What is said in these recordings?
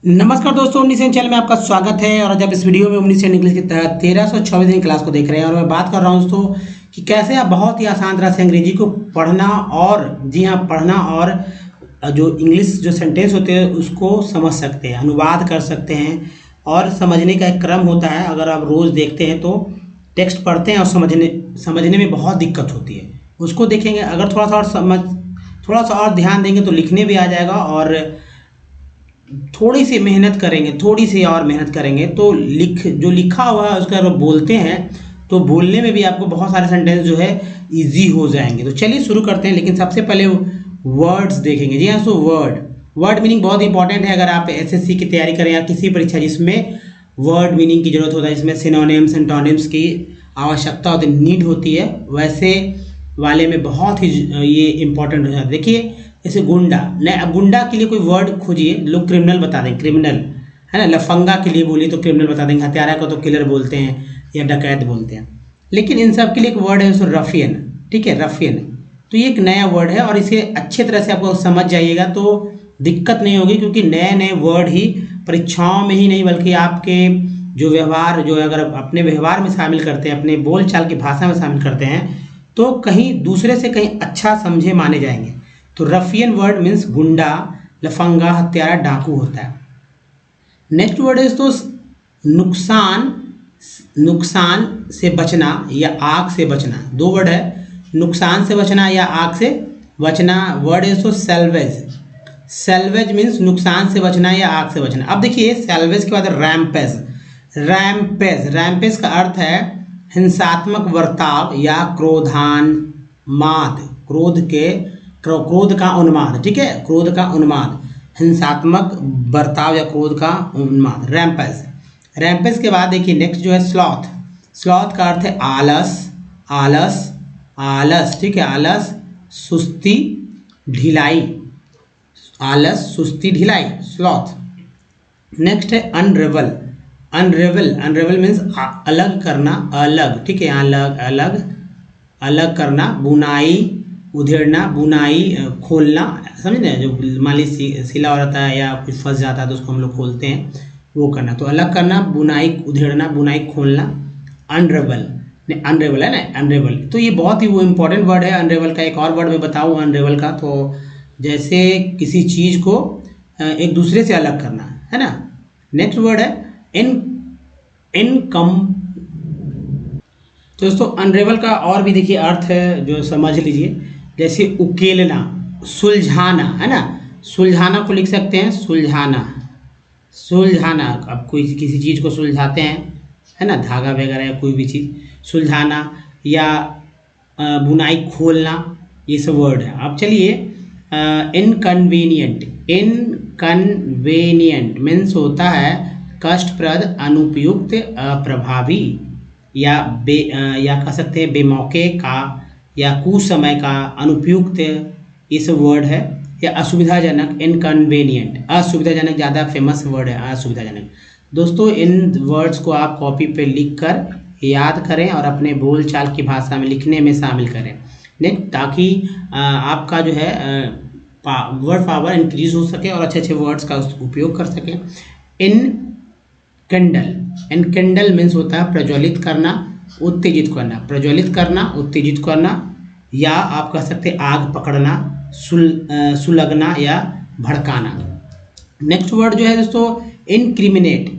नमस्कार दोस्तों, ओमनीसेन चैनल में आपका स्वागत है। और आज आप इस वीडियो में ओमनीसेन इंग्लिश की 1324 क्लास को देख रहे हैं। और मैं बात कर रहा हूं दोस्तों कि कैसे आप बहुत ही आसान तरह से अंग्रेजी को पढ़ना और जी हाँ पढ़ना और जो इंग्लिश जो सेंटेंस होते हैं उसको समझ सकते हैं, अनुवाद कर सकते हैं। और समझने का एक क्रम होता है। अगर आप रोज़ देखते हैं तो टेक्स्ट पढ़ते हैं और समझने में बहुत दिक्कत होती है। उसको देखेंगे, अगर थोड़ा सा और ध्यान देंगे तो लिखने भी आ जाएगा। और थोड़ी सी मेहनत करेंगे, थोड़ी सी और मेहनत करेंगे तो जो लिखा हुआ है उसका अगर बोलते हैं तो बोलने में भी आपको बहुत सारे सेंटेंस जो है इजी हो जाएंगे। तो चलिए शुरू करते हैं। लेकिन सबसे पहले वर्ड्स देखेंगे। जी हाँ, सो वर्ड मीनिंग बहुत इंपॉर्टेंट है। अगर आप एसएससी की तैयारी करें या किसी परीक्षा जिसमें वर्ड मीनिंग की जरूरत होता है, जिसमें सिनोनिम्स एंटोनिम्स की आवश्यकता होती है, नीड होती है, वैसे वाले में बहुत ही ये इंपॉर्टेंट हो जाता है। देखिए जैसे गुंडा, नहीं अब गुंडा के लिए कोई वर्ड खोजिए, लोग क्रिमिनल बता देंगे, क्रिमिनल है ना। लफंगा के लिए बोलिए तो क्रिमिनल बता देंगे, हत्यारा को तो किलर बोलते हैं या डकैत बोलते हैं। लेकिन इन सब के लिए एक वर्ड है, उसको रफियन। ठीक है, रफियन। तो ये एक नया वर्ड है और इसे अच्छे तरह से आपको समझ जाइएगा तो दिक्कत नहीं होगी, क्योंकि नए नए वर्ड ही परीक्षाओं में ही नहीं बल्कि आपके जो व्यवहार जो अगर अपने व्यवहार में शामिल करते हैं, अपने बोलचाल की भाषा में शामिल करते हैं तो कहीं दूसरे से कहीं अच्छा समझे माने जाएंगे। तो रफियन वर्ड मीन्स गुंडा, लफंगा, हत्यारा, डाकू होता है। नेक्स्ट वर्ड है तो नुकसान से बचना या आग से बचना। दो वर्ड है, नुकसान से बचना या आग से बचना। वर्ड है तो सेल्वेज। सेल्वेज मीन्स नुकसान से बचना या आग से बचना। अब देखिए सेल्वेज के बाद रैम्पेज। रैम्पेज का अर्थ है हिंसात्मक बर्ताव या क्रोधान्माद, क्रोध का उन्माद। ठीक है, क्रोध का उन्माद, हिंसात्मक बर्ताव या क्रोध का उन्माद, रैम्पेज के बाद देखिए नेक्स्ट जो है स्लॉथ का अर्थ है आलस। ठीक है, आलस, सुस्ती, ढिलाई, स्लॉथ। नेक्स्ट है अनरेवल मीन्स अलग करना, ठीक है, अलग करना। बुनाई, उधेड़ना, बुनाई खोलना, समझ रहे हैं, जो मान लीजिए सिला हो जाता है या कुछ फंस जाता है तो उसको हम लोग खोलते हैं, वो करना। तो अलग करना, बुनाई उधेड़ना, बुनाई खोलना। अनरेवल है ना, अनरेवल। तो ये बहुत ही वो इम्पोर्टेंट वर्ड है अनरेवल का। एक और वर्ड मैं बताऊँ अनरेवल का, तो जैसे किसी चीज़ को एक दूसरे से अलग करना, है ना। नेक्स्ट वर्ड है इनकम। तो दोस्तों अनरेवल का और भी देखिए अर्थ है जो समझ लीजिए। जैसे उकेलना, सुलझाना, है ना। सुलझाना को लिख सकते हैं सुलझाना। अब कोई किसी चीज़ को सुलझाते हैं, है ना, धागा वगैरह या कोई भी चीज़ सुलझाना या बुनाई खोलना, ये सब वर्ड है। अब चलिए इनकन्वीनियंट मीन्स होता है कष्टप्रद, अनुपयुक्त, अप्रभावी या कह सकते हैं बेमौके का या कुसमय का, अनुपयुक्त, ये सब वर्ड है। या असुविधाजनक, इनकन्वीनियंट, असुविधाजनक ज़्यादा फेमस वर्ड है, असुविधाजनक। दोस्तों इन वर्ड्स को आप कॉपी पे लिख कर याद करें और अपने बोलचाल की भाषा में लिखने में शामिल करें, नेक्स्ट, ताकि आपका जो है वर्ड पावर इंक्रीज हो सके और अच्छे अच्छे वर्ड्स का उपयोग कर सकें। इनकेंडल मीन्स होता है प्रज्वलित करना, उत्तेजित करना, या आप कह सकते हैं आग पकड़ना, सुलगना या भड़काना। नेक्स्ट वर्ड जो है दोस्तों इनक्रिमिनेट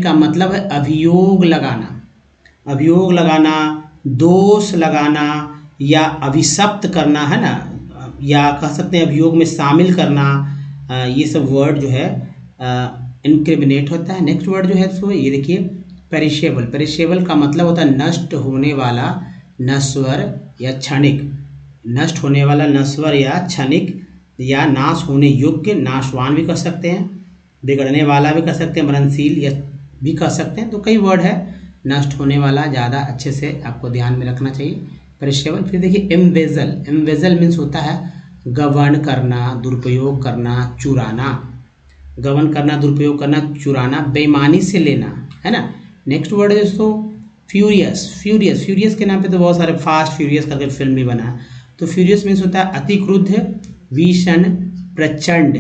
का मतलब है अभियोग लगाना, दोष लगाना या अभिशप्त करना, है ना, या कह सकते हैं अभियोग में शामिल करना। ये सब वर्ड जो है इनक्रिमिनेट होता है। नेक्स्ट वर्ड जो है सो ये देखिए पेरिशेबल का मतलब होता है नष्ट होने वाला, नश्वर या क्षणिक। नष्ट होने वाला, नश्वर या क्षणिक, या नाश होने योग्य, नाशवान भी कह सकते हैं, बिगड़ने वाला भी कह सकते हैं, मरणशील या भी कह सकते हैं। तो कई वर्ड है। नष्ट होने वाला ज़्यादा अच्छे से आपको ध्यान में रखना चाहिए, पेरिशेबल। फिर देखिए एम्बेजल मीन्स होता है गबन करना, दुरुपयोग करना, चुराना। गबन करना, दुरुपयोग करना, चुराना, बेईमानी से लेना, है ना। नेक्स्ट वर्ड है दोस्तों फ्यूरियस के नाम पे तो बहुत सारे फास्ट फ्यूरियस करके फिल्म भी बना है। तो फ्यूरियस मीन्स होता है अति क्रुद्ध, भीषण, प्रचंड,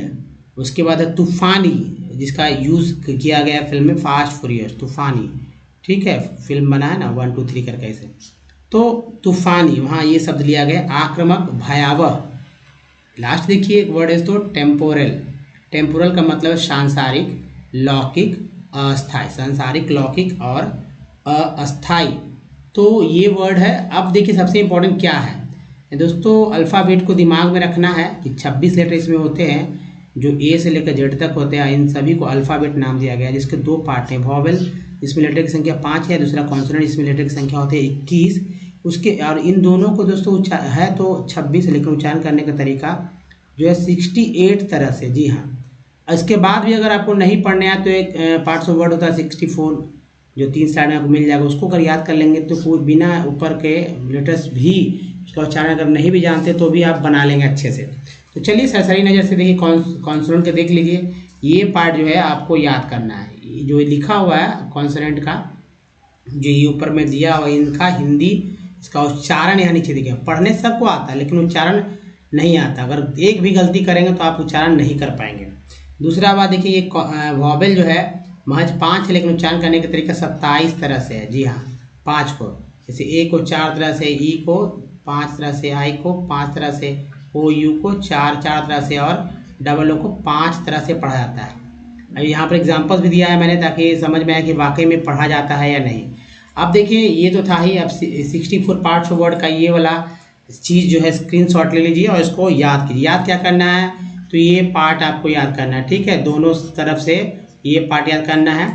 उसके बाद है तूफानी, जिसका यूज़ किया गया फिल्म में फास्ट फ्यूरियस, तूफानी, ठीक है, फिल्म बना है ना 1 2 3 करके ऐसे। तो तूफानी, वहाँ ये शब्द लिया गया। आक्रामक, भयावह। लास्ट देखिए एक वर्ड है तो टेम्पोरल। टेम्पोरल का मतलब सांसारिक, लौकिक, अस्थाई। सांसारिक, लौकिक और अस्थाई, तो ये वर्ड है। अब देखिए सबसे इम्पोर्टेंट क्या है दोस्तों, अल्फ़ाबेट को दिमाग में रखना है कि 26 लेटर इसमें होते हैं, जो ए से लेकर जेड तक होते हैं। इन सभी को अल्फ़ाबेट नाम दिया गया है, जिसके 2 पार्ट हैं। वॉवेल, जिसमें लेटर की संख्या 5 है, दूसरा कॉन्सोनेंट, जिसमें लेटर की संख्या होती है 21। उसके और इन दोनों को दोस्तों है तो 26, लेकिन उच्चारण करने का तरीका जो है 68 तरह से। जी हाँ, इसके बाद भी अगर आपको नहीं पढ़ने आए तो एक पार्ट्स ऑफ वर्ड होता है 64, जो 3 साइड में आपको मिल जाएगा। उसको अगर याद कर लेंगे तो कोई बिना ऊपर के लेटर्स भी उसका उच्चारण अगर नहीं भी जानते तो भी आप बना लेंगे अच्छे से। तो चलिए सरसरी नज़र से देखिए, कॉन्सोनेंट के देख लीजिए। ये पार्ट जो है आपको याद करना है, जो लिखा हुआ है कॉन्सोनेंट का, जो ये ऊपर में दिया हुआ, इनका हिंदी इसका उच्चारण यहाँ नीचे दिखेगा। पढ़ने सबको आता है लेकिन उच्चारण नहीं आता। अगर एक भी गलती करेंगे तो आप उच्चारण नहीं कर पाएंगे। दूसरा बात देखिए, ये वॉवेल जो है महज 5 है, लेकिन उच्चारण करने का तरीका 27 तरह से है। जी हाँ, 5 को, जैसे ए को 4 तरह से, ई को 5 तरह से, आई को 5 तरह से, ओ यू को 4 तरह से, और डबल ओ को 5 तरह से पढ़ा जाता है। अब यहाँ पर एग्जाम्पल्स भी दिया है मैंने, ताकि समझ में आए कि वाकई में पढ़ा जाता है या नहीं। अब देखिए ये तो था ही। अब 64 पार्ट्स ऑफ वर्ड का ये वाला चीज़ जो है स्क्रीनशॉट ले लीजिए और इसको याद कीजिए। याद क्या करना है, तो ये पार्ट आपको याद करना है, ठीक है, दोनों तरफ से ये पार्ट याद करना है।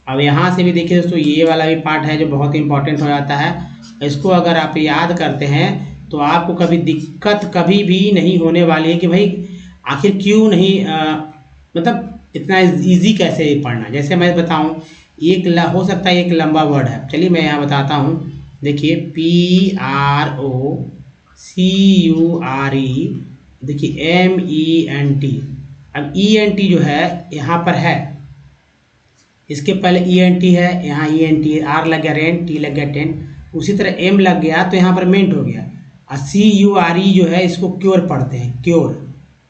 अब यहाँ से भी देखिए दोस्तों, ये वाला भी पार्ट है जो बहुत इंपॉर्टेंट हो जाता है। इसको अगर आप याद करते हैं तो आपको कभी दिक्कत कभी भी नहीं होने वाली है कि भाई आखिर क्यों नहीं मतलब इतना इजी कैसे पढ़ना। जैसे मैं बताऊं, हो सकता है एक लंबा वर्ड है, चलिए मैं यहाँ बताता हूँ। देखिए PROCURE, देखिए MENT। अब ENT जो है यहाँ पर है, इसके पहले ENT है, यहाँ ENT है, R लग गया रेंट, T लग गया टेन, उसी तरह M लग गया तो यहाँ पर मेंट हो गया। और CURE जो है इसको क्योर पढ़ते हैं, क्योर,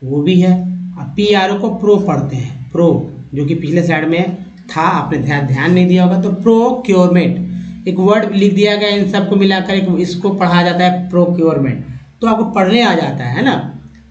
वो भी है। अब PRO को प्रो पढ़ते हैं, प्रो, जो कि पिछले साइड में था, आपने ध्यान नहीं दिया होगा। तो प्रोक्योरमेंट एक वर्ड लिख दिया गया, इन सबको मिलाकर एक इसको पढ़ा जाता है प्रोक्योरमेंट, तो आपको पढ़ने आ जाता है ना।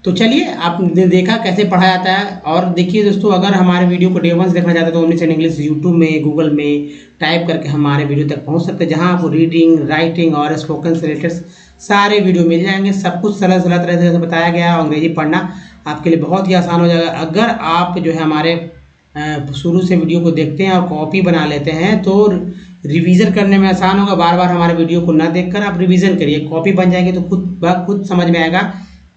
तो चलिए आपने देखा कैसे पढ़ा जाता है। और देखिए दोस्तों, अगर हमारे वीडियो को डे 1 से देखना चाहते हैं तो ओमनीसेंट इंग्लिश यूट्यूब में, गूगल में टाइप करके हमारे वीडियो तक पहुंच सकते हैं, जहां आपको रीडिंग, राइटिंग और स्पोकन से रिलेटेड सारे वीडियो मिल जाएंगे। सब कुछ सरल सरल तरह से बताया गया है। अंग्रेजी पढ़ना आपके लिए बहुत ही आसान हो जाएगा। अगर आप जो है हमारे शुरू से वीडियो को देखते हैं और कॉपी बना लेते हैं तो रिवीजन करने में आसान होगा। बार बार हमारे वीडियो को ना देखकर आप रिवीजन करिए, कॉपी बन जाएगी तो खुद समझ में आएगा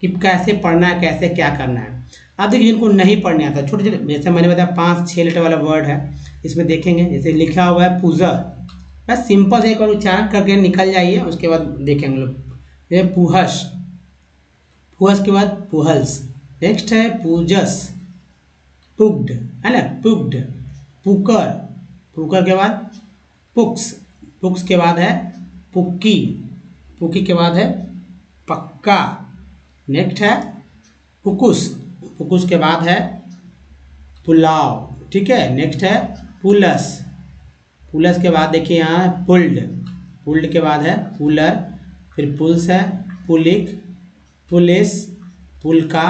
कि कैसे पढ़ना है, कैसे क्या करना है। अब देखिए जिनको नहीं पढ़ने आता, छोटे छोटे, जैसे मैंने बताया 5-6 लेटर वाला वर्ड है, इसमें देखेंगे जैसे लिखा हुआ है पूजर, बस सिंपल से एक बार उच्चारण करके निकल जाइए, उसके बाद देखेंगे लोग। ये पुहस, पुहस के बाद पुहल्स, नेक्स्ट है पूजस, पुग्ड है ना, पुग्ड, पुकर, पुकर के बाद पुक्स, पुक्स के बाद है पुक्की, पुक्की के बाद है पक्का, नेक्स्ट है पुकुस, पुकुस के बाद है पुलाव, ठीक है, नेक्स्ट है पुलस, पुलस के बाद देखिए यहाँ पुल्ड, पुल्ड के बाद है पुलर, फिर पुल्स है पुलिक, पुलिस, पुलका,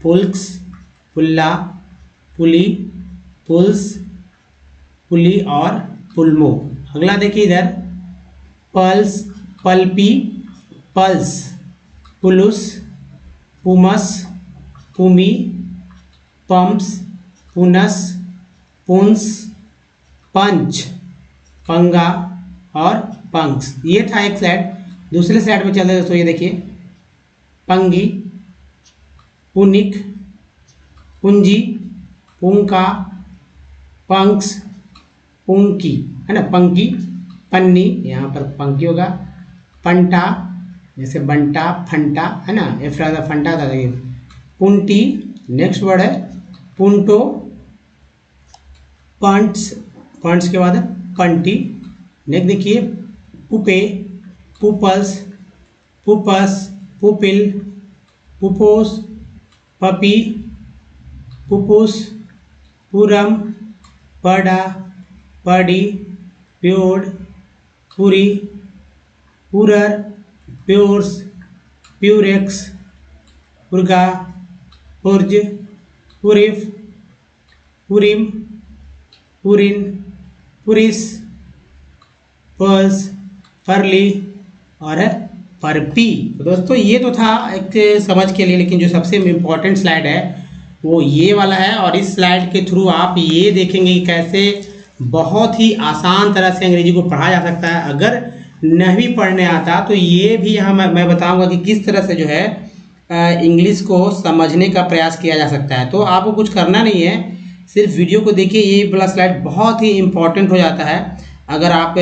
पुल्क्स, पुल्ला, पुली, पुल्स, पुली और पुलमो। अगला देखिए इधर पल्स, पल्पी, पल्स, पुलुस, पुमस, पुमी, पम्प्स, पुनस, पुंस, पंच, पंगा और पंक्स। ये था एक साइड। दूसरे साइड में चलते हैं दोस्तों, ये देखिए पंगी, पुनिक, पुंजी, पुंका, पंक्स, पुंकी है ना, पंकी, पन्नी, यहाँ पर पंकी होगा, पंटा, जैसे बंटा, फंटा है ना, ये फंटा था, देखिए पुंटी, नेक्स्ट वर्ड है पुंटो, पंट्स, पंट्स के बाद है पंटी, नेक्स्ट देखिए पुपे, पुपल्स, पुपस, पुपिल, पुपोस, पपी, पुपुस, पुरम, पड़ा, पड़ी, प्योड, Puri, Pooran, प्योर्स, प्यूरेक्स, पुरगा, पुर्ज, पुरिफ, Purim, पुरिन, puris, purse, परली और है परपी। तो दोस्तों ये तो था एक समझ के लिए, लेकिन जो सबसे इम्पोर्टेंट स्लाइड है वो ये वाला है। और इस स्लाइड के थ्रू आप ये देखेंगे कि कैसे बहुत ही आसान तरह से अंग्रेजी को पढ़ा जा सकता है। अगर नहीं भी पढ़ने आता तो ये भी यहाँ मैं बताऊंगा कि किस तरह से जो है इंग्लिश को समझने का प्रयास किया जा सकता है। तो आपको कुछ करना नहीं है, सिर्फ वीडियो को देखिए। ये वाला स्लाइड बहुत ही इम्पोर्टेंट हो जाता है। अगर आप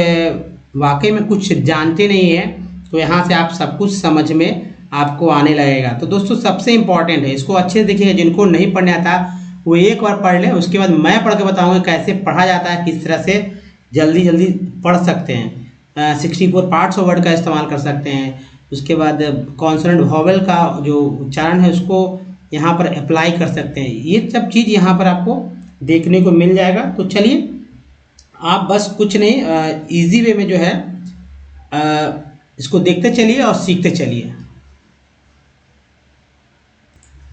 वाकई में कुछ जानते नहीं हैं तो यहाँ से आप सब कुछ समझ में आपको आने लगेगा। तो दोस्तों सबसे इम्पॉर्टेंट है, इसको अच्छे से देखिएगा। जिनको नहीं पढ़ने आता वो एक बार पढ़ लें, उसके बाद मैं पढ़ के बताऊंगा कैसे पढ़ा जाता है, किस तरह से जल्दी जल्दी पढ़ सकते हैं। 64 पार्ट्स ऑफ वर्ड का इस्तेमाल कर सकते हैं। उसके बाद कॉन्सोनेंट वॉवेल का जो उच्चारण है उसको यहाँ पर अप्लाई कर सकते हैं। ये सब चीज़ यहाँ पर आपको देखने को मिल जाएगा। तो चलिए आप बस कुछ नहीं, इजी वे में जो है इसको देखते चलिए और सीखते चलिए।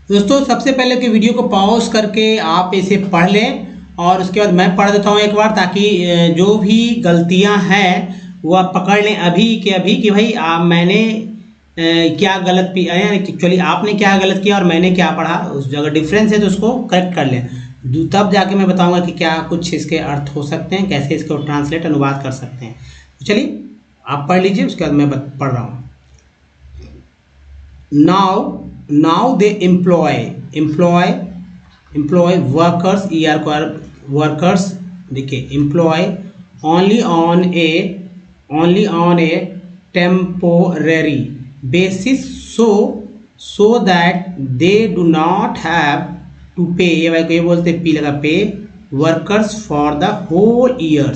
दोस्तों सबसे पहले कि वीडियो को पॉज करके आप इसे पढ़ लें और उसके बाद मैं पढ़ देता हूँ एक बार, ताकि जो भी गलतियाँ हैं वो आप पकड़ लें अभी के अभी कि भाई मैंने क्या गलत किया, एक्चुअली आपने क्या गलत किया और मैंने क्या पढ़ा, उस जगह डिफरेंस है तो उसको करेक्ट कर लें। तब जाके मैं बताऊंगा कि क्या कुछ इसके अर्थ हो सकते हैं, कैसे इसको ट्रांसलेट अनुवाद कर सकते हैं। तो चलिए आप पढ़ लीजिए, उसके बाद मैं पढ़ रहा हूँ। Now they employ workers, workers देखिए, employ only on a temporary basis so that they do not have to pay, ये बोलते पी लगा पे, workers for the whole year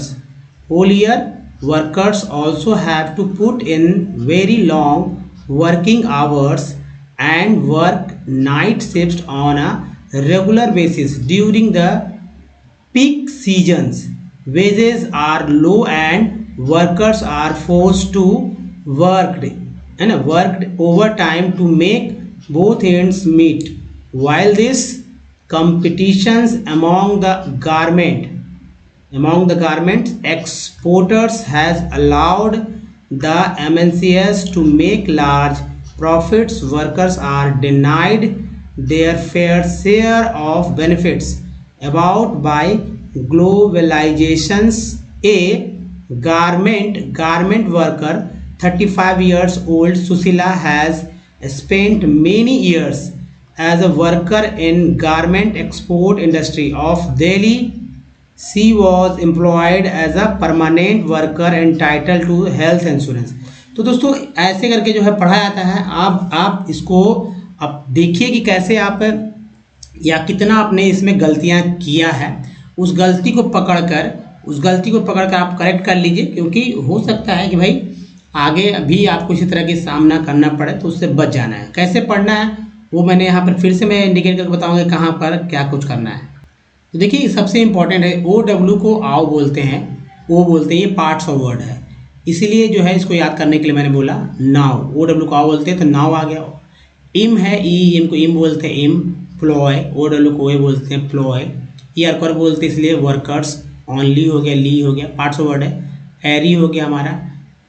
workers also have to put in very long working hours and work night shifts on a regular basis during the peak seasons. Wages are low and workers are forced to work and worked overtime to make both ends meet. While this competitions among the garment exporters has allowed the MNCs to make large profits, workers are denied their fair share of benefits about by globalizations. A garment worker 35 years old Susila has spent many years as a worker in garment export industry of Delhi. She was employed as a permanent worker entitled to health insurance. तो दोस्तों ऐसे करके जो है पढ़ा जाता है। आप इसको अब देखिए कि कैसे आप या कितना आपने इसमें गलतियां किया है, उस गलती को पकड़कर आप करेक्ट कर लीजिए, क्योंकि हो सकता है कि भाई आगे भी आपको इसी तरह की सामना करना पड़े, तो उससे बच जाना है। कैसे पढ़ना है वो मैंने यहाँ पर फिर से मैं इंडिकेट करके बताऊंगा कहाँ पर क्या कुछ करना है। तो देखिए सबसे इंपॉर्टेंट है, OW को आओ बोलते हैं, वो बोलते हैं, ये पार्ट्स ऑफ वर्ड है, इसीलिए जो है इसको याद करने के लिए मैंने बोला नाउ। OW को आओ बोलते हैं तो नाउ आ गया। इम है, इम को इम बोलते हैं, इम। प्लॉय, OW को ए बोलते हैं, प्लॉय। वर्कर बोलते हैं इसलिए वर्कर्स। ऑनली हो गया, ली हो गया, पार्ट्स ऑफ वर्ड है। एरी हो गया हमारा,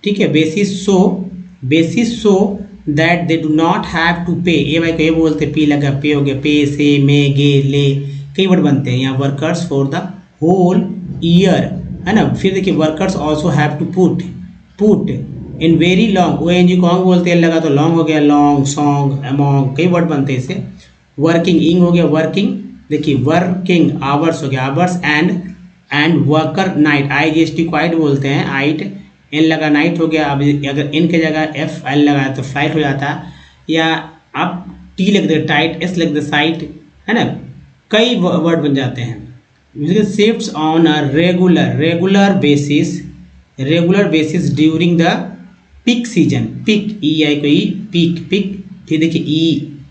ठीक है। Basis so that they do not have to pay, ए भाई को ये बोलते, पी लगा, पे हो गया, पे से, में, गे, ले, कई वर्ड बनते हैं यहाँ। Workers for the whole year है ना। फिर देखिए workers also have to put in very long, ONG कॉन्ग बोलते हैं, लगा तो लॉन्ग हो गया, लॉन्ग, सॉन्ग, अमोंग, कई वर्ड बनते हैं इससे। वर्किंग, इंग हो गया, वर्किंग। देखिए वर्किंग, आवर्स हो गया, hours. And worker night, IGST quite बोलते हैं, आइट, एन लगा, नाइट हो गया। अब अगर इन के जगह FL लगा तो फ्लाइट हो जाता, या आप T लिख दे टाइट, S लिख दे साइट, है ना, कई वर्ड बन जाते हैं। Shifts on a regular basis during the peak season. Peak, EI को ई, पीक। फिर देखिए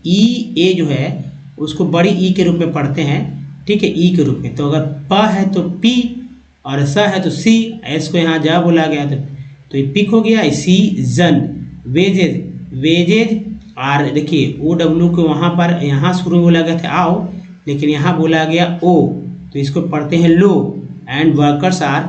E A जो है उसको बड़ी ई के रूप में पढ़ते हैं, ठीक है, ई के रूप में। तो अगर प है तो पी और स है तो सी, एस को यहाँ जा बोला गया तो ये पिक हो गया। सीजन, वेजेज, वेजेज, और देखिए ओ डब्ल्यू को वहाँ पर यहाँ शुरू में बोला गया था आओ, लेकिन यहाँ बोला गया ओ, तो इसको पढ़ते हैं लो। And workers are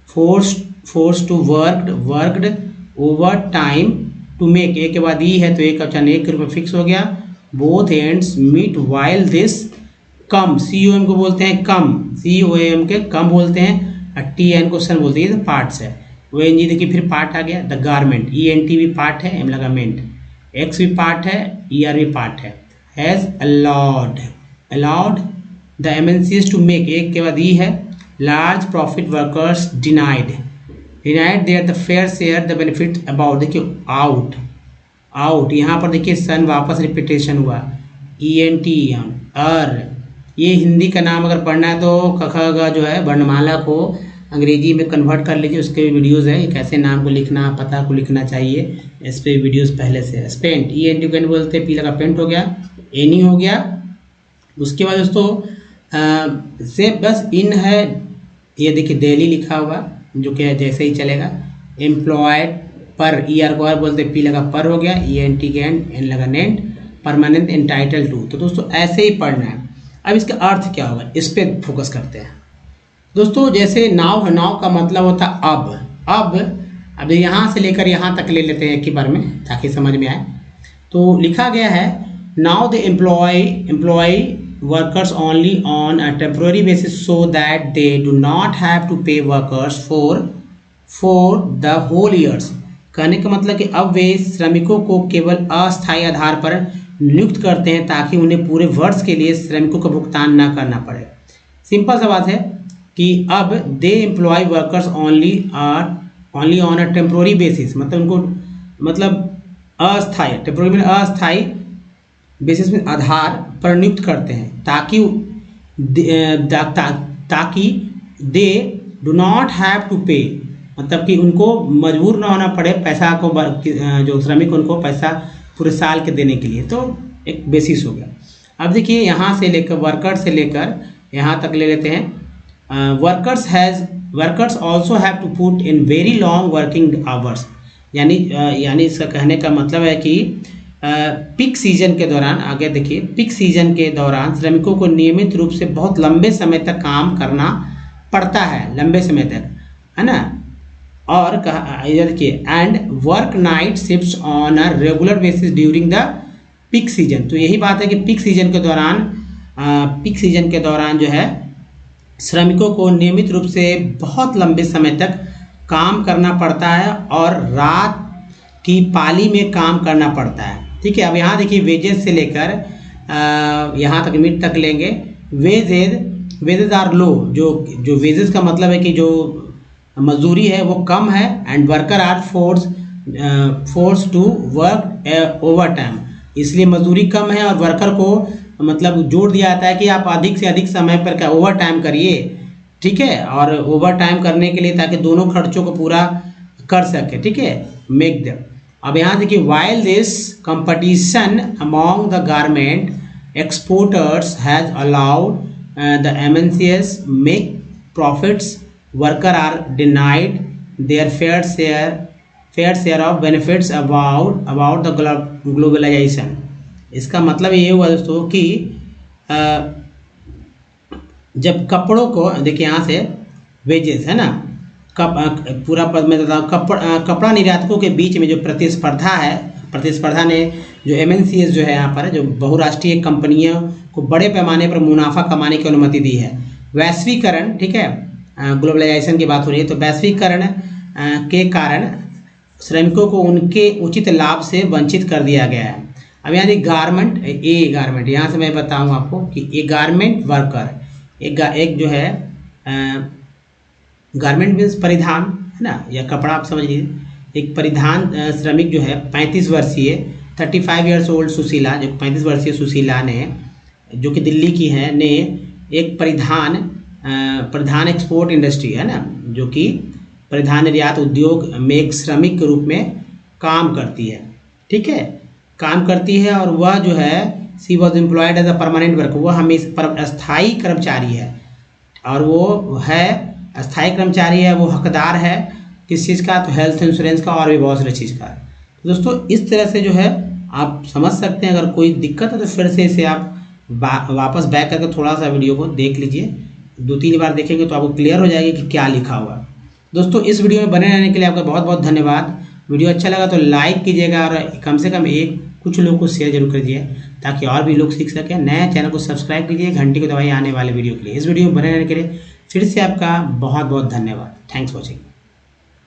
forced to worked overtime to make, A के बाद ई है तो एक ऑप्शन एक के रूप में फिक्स हो गया। Both ends meet while this come, c o m को बोलते हैं कम, सी ओ एम के कम बोलते हैं, और टी एन को सन बोलते हैं, पार्ट्स है। वो एन जी देखिए फिर पार्ट आ गया, the garment, e n t भी पार्ट है, एम लगा मेंट, एक्स भी पार्ट है, ई आर भी पार्ट है। Has allowed the MNCs to make, एक के बाद ई है, large profit workers denied their the fair share the benefit about, देखिए आउट यहाँ पर देखिए सन वापस रिपीटेशन हुआ, ई एन टी अर, ये हिंदी का नाम अगर पढ़ना है तो ख ख ग जो है वर्णमाला को अंग्रेजी में कन्वर्ट कर लीजिए, उसके भी वीडियोज़ है, कैसे नाम को लिखना, पता को लिखना चाहिए, इस पे वीडियोज़ पहले से है। स्पेंट, ई एन टी को बोलते हैं, पी लगा पेंट हो गया, एनी हो गया। उसके बाद दोस्तों से बस इन है, ये देखिए डेली लिखा हुआ जो कि जैसे ही चलेगा। एम्प्लॉयड पर, ई आर को आर बोलते हैं, पी लगा पर हो गया, ई एन टी के एन लगा नेंट, परमानेंट एंटाइटल टू। तो दोस्तों ऐसे ही पढ़ना है। अब इसका अर्थ क्या होगा, इस पर फोकस करते हैं दोस्तों। जैसे नाव है, नाव का मतलब होता है अब यहाँ से लेकर यहाँ तक ले लेते हैं एक ही बार में ताकि समझ में आए। तो लिखा गया है now the employ workers only on a temporary basis so that they do not have to pay workers for the whole years. कहने का मतलब कि अब वे श्रमिकों को केवल अस्थायी आधार पर नियुक्त करते हैं ताकि उन्हें पूरे वर्ष के लिए श्रमिकों का भुगतान न करना पड़े। सिंपल सा बात है कि अब they employ workers only on a temporary basis, मतलब उनको मतलब अस्थायी, टेम्पोररी में अस्थायी बेसिस में आधार पर नियुक्त करते हैं ताकि they do not have to pay, मतलब कि उनको मजबूर ना होना पड़े पैसा को, जो श्रमिक उनको पैसा पूरे साल के देने के लिए। तो एक बेसिस हो गया। अब देखिए यहाँ से लेकर वर्कर से लेकर यहाँ तक ले लेते हैं। Workers also have to put in very long working hours, यानी इसका कहने का मतलब है कि पीक सीजन के दौरान, आगे देखिए, पीक सीजन के दौरान श्रमिकों को नियमित रूप से बहुत लंबे समय तक काम करना पड़ता है, लंबे समय तक, है ना। और देखिए and work night shifts on a regular basis during the peak season. तो यही बात है कि पीक सीजन के दौरान जो है श्रमिकों को नियमित रूप से बहुत लंबे समय तक काम करना पड़ता है और रात की पाली में काम करना पड़ता है, ठीक है। अब यहाँ देखिए वेजेस से लेकर यहाँ तक मिड तक लेंगे। वेजेस आर लो, जो वेजेस का मतलब है कि जो मजदूरी है वो कम है। And worker are force to work over time, इसलिए मजदूरी कम है और वर्कर को मतलब जोर दिया जाता है कि आप अधिक से अधिक समय पर ओवर टाइम करिए, ठीक है, और ओवर टाइम करने के लिए ताकि दोनों खर्चों को पूरा कर सके, ठीक है, मेक देम। अब यहाँ देखिए while this competition among the garment exporters has allowed the MNCs make profits, worker are denied their fair share of benefits about the globalization। इसका मतलब ये हुआ दोस्तों कि जब कपड़ों को देखिए यहाँ से वेजेस है ना, पूरा पद में कपड़ा निर्यातकों के बीच में जो प्रतिस्पर्धा ने जो एमएनसीएस जो है यहाँ पर जो बहुराष्ट्रीय कंपनियों को बड़े पैमाने पर मुनाफा कमाने की अनुमति दी है। वैश्वीकरण, ठीक है, ग्लोबलाइजेशन की बात हो रही है, तो वैश्वीकरण के कारण श्रमिकों को उनके उचित लाभ से वंचित कर दिया गया है। अब यहाँ देखिए गारमेंट, यहाँ से मैं बताऊँ आपको कि ए गारमेंट वर्कर, एक जो है गारमेंट मीन्स परिधान है ना, या कपड़ा आप समझ लीजिए। एक परिधान श्रमिक जो है 35 वर्षीय 35 ईयर्स ओल्ड सुशीला, जो 35 वर्षीय सुशीला ने, जो कि दिल्ली की है, ने एक परिधान एक्सपोर्ट इंडस्ट्री है ना, जो कि परिधान निर्यात उद्योग में एक श्रमिक के रूप में काम करती है, ठीक है, काम करती है। और वह जो है she was employed as a permanent worker, वो हमेशा स्थायी कर्मचारी है, और वो है अस्थायी कर्मचारी है, वो हकदार है किस चीज़ का, तो हेल्थ इंश्योरेंस का और भी बहुत सारी चीज़ का है। तो दोस्तों इस तरह से जो है आप समझ सकते हैं। अगर कोई दिक्कत है तो फिर से इसे आप वापस बैक करके थोड़ा सा वीडियो को देख लीजिए, 2-3 बार देखेंगे तो आपको क्लियर हो जाएगी कि क्या लिखा हुआ है। दोस्तों इस वीडियो में बने रहने के लिए आपका बहुत बहुत धन्यवाद। वीडियो अच्छा लगा तो लाइक कीजिएगा और कम से कम कुछ लोगों को शेयर जरूर कीजिए ताकि और भी लोग सीख सकें। नए चैनल को सब्सक्राइब कीजिए, घंटी को दबाइए आने वाले वीडियो के लिए। इस वीडियो में बने रहने के लिए फिर से आपका बहुत बहुत धन्यवाद। Thanks for watching.